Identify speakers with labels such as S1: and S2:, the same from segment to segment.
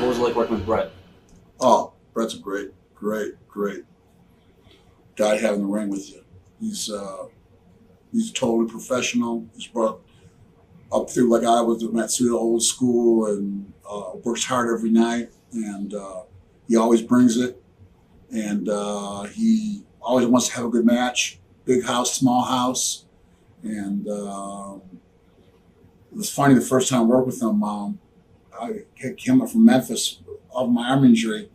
S1: What was it like working with Bret?
S2: Oh, Bret's a great guy having the ring with you. He's totally professional. He's brought up through like I was at Matsuda old school and works hard every night, and he always brings it. And he always wants to have a good match. Big house, small house. And it was funny the first time I worked with him. I came up from Memphis of my arm injury,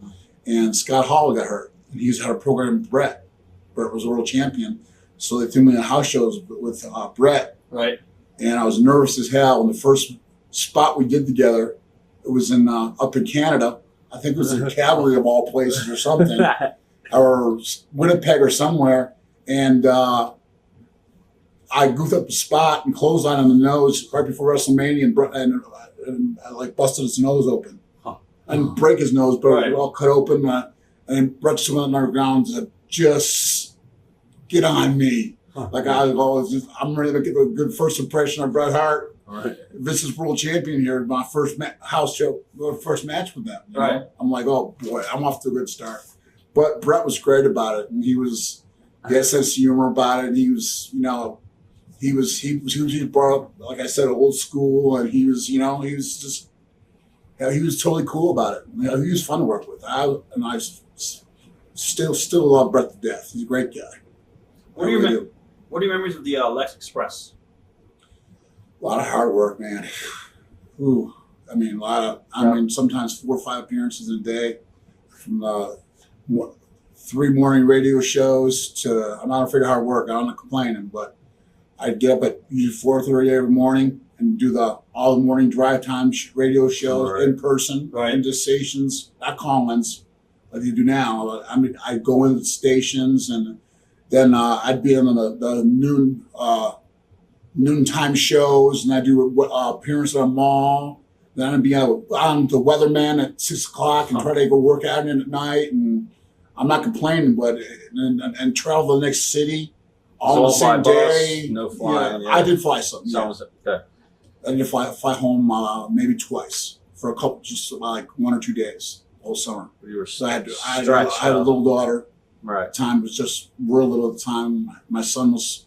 S2: and Scott Hall got hurt. And he had a program with Bret. Bret was a world champion. So they threw me in house shows with Bret.
S1: Right.
S2: And I was nervous as hell. And the first spot we did together, it was in up in Canada. I think it was in Calgary of all places or something, or Winnipeg or somewhere. And I goofed up the spot and clotheslined on the nose right before WrestleMania, and I like busted his nose open. I didn't break his nose, but it all cut open. And Bret stood on the ground and said, "Just get on me." Like I was always, I'm ready to get a good first impression of Bret Hart.
S1: Right.
S2: Vince's world champion here, my first house show, first match with them. You know? I'm like, oh boy, I'm off to a good start. But Bret was great about it, and he had sense of humor about it. And he was, you know, he was brought up, like I said, old school, and he was totally cool about it. You know, he was fun to work with. I still love Bret to death. He's a great guy.
S1: What are your memories of the Lex Express?
S2: A lot of hard work, man. Ooh, I mean, sometimes 4 or 5 appearances in a day, from 3 morning radio shows to. I'm not afraid of hard work. I'm not complaining, but I'd get up at usually 4:30 every morning and do all the morning drive time radio shows in person, into stations, not call-ins like you do now. I mean, I'd go into the stations, and then I'd be on the noontime shows, and I do appearance at a mall. Then I'd be on the weatherman at 6 o'clock and try to go work out in at night. And I'm not complaining, but and travel to the next city all the same day.
S1: Bus, no flying.
S2: Yeah, I did fly some.
S1: Yeah.
S2: Okay. I did fly home maybe twice for a couple, just like 1 or 2 days all summer.
S1: You were
S2: so I had a little daughter.
S1: Right.
S2: Time was just real little at the time. My son was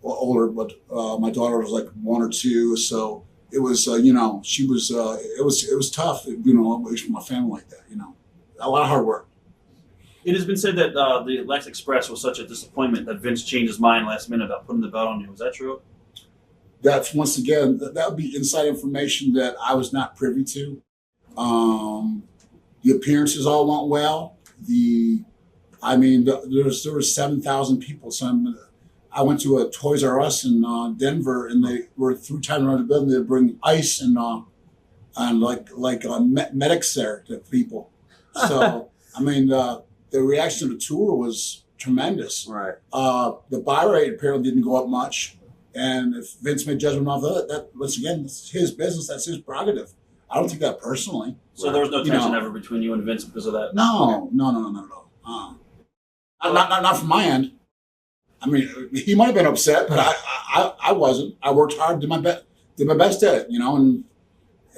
S2: older, but my daughter was like 1 or 2. So it was, you know, she was. It was tough, you know, away from my family like that. You know, a lot of hard work.
S1: It has been said that the Lex Express was such a disappointment that Vince changed his mind last minute about putting the belt on you. Is that true?
S2: That's once again that would be inside information that I was not privy to. The appearances all went well. There were 7,000 people. So I went to a Toys R Us in Denver, and they were 3 times around the building. They'd bring ice and medics there to people. So I mean, the reaction to the tour was tremendous.
S1: Right.
S2: The buy rate apparently didn't go up much, and if Vince made judgment off that once again, it's his business. That's his prerogative. I don't take that personally.
S1: So there was no tension ever between you and Vince because of that?
S2: No, not at all. Not from my end. I mean, he might have been upset, but I wasn't. I worked hard, did my best at it, you know, and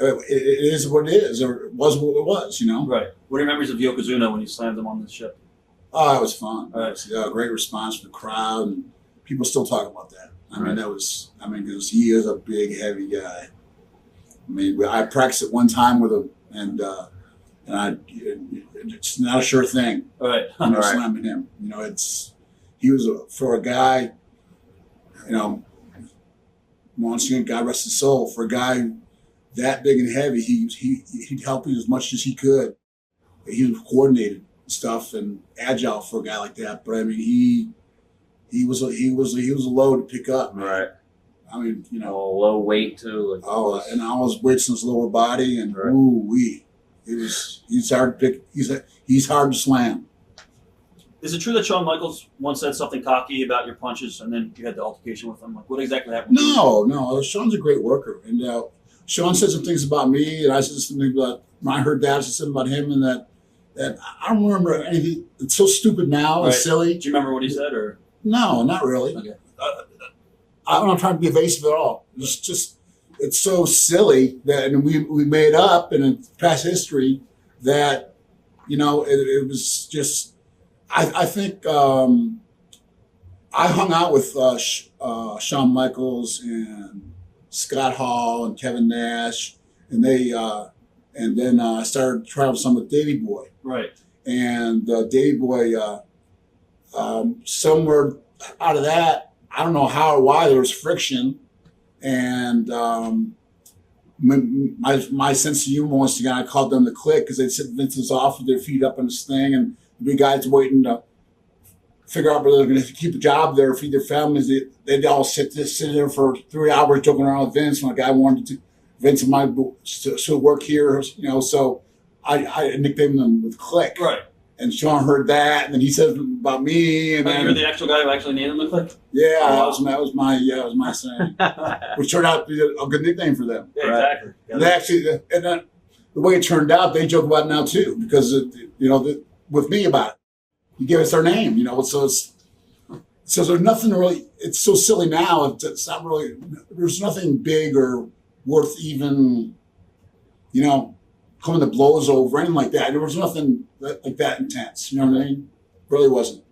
S2: it is what it is, or it was what it was, you know.
S1: Right. What are your memories of Yokozuna when you slammed him on the ship?
S2: Oh, it was fun.
S1: Right.
S2: It was, a great response from the crowd, and people still talk about that. I mean, because he is a big, heavy guy. I mean, I practiced it one time with him, and it's not a sure thing.
S1: Right.
S2: You know, slamming him. You know, he was for a guy, you know, once again, God rest his soul, for a guy that big and heavy, he'd help you as much as he could. He was coordinated and stuff and agile for a guy like that. But I mean, he was a load to pick up, man.
S1: Right.
S2: I mean, you know,
S1: low weight too. Like
S2: and all his weights in his lower body, and he's hard to pick. He's hard to slam.
S1: Is it true that Shawn Michaels once said something cocky about your punches, and then you had the altercation with him? Like, what exactly happened?
S2: No. Sean's a great worker, and Shawn said some things about me, and I said something about. When I heard that, I said something about him, and that I don't remember anything. It's so stupid now and silly.
S1: Do you remember what he said, or
S2: no, not really.
S1: Okay.
S2: I'm not trying to be evasive at all. It's so silly that, and we made up, and in past history, that, it was just, I think I hung out with Shawn Michaels and Scott Hall and Kevin Nash, and and then I started traveling some with Davey Boy.
S1: Right.
S2: And Davey Boy, somewhere out of that, I don't know how or why, there was friction, and my sense of humor, once again, I called them the Kliq, because they'd sit Vince was off with their feet up on this thing, and the big guys waiting to figure out whether they're going to keep a job there, feed their families. They'd all sit there for 3 hours joking around with Vince. When a guy wanted to, Vince and my still work here, so I nicknamed them with Kliq.
S1: Right.
S2: And Shawn heard that, and then he said about me. And then,
S1: you're the actual guy who actually named them the Kliq?
S2: Yeah,
S1: oh, wow.
S2: that was my saying, which turned out to be a good nickname for them.
S1: Yeah, exactly.
S2: And they actually, and then the way it turned out, they joke about it now too, because with me about it, you give us their name, so there's nothing really. It's so silly now. It's not really. There's nothing big or worth even, coming to blows over, anything like that. There was nothing like that intense. You know what I mean? Really wasn't.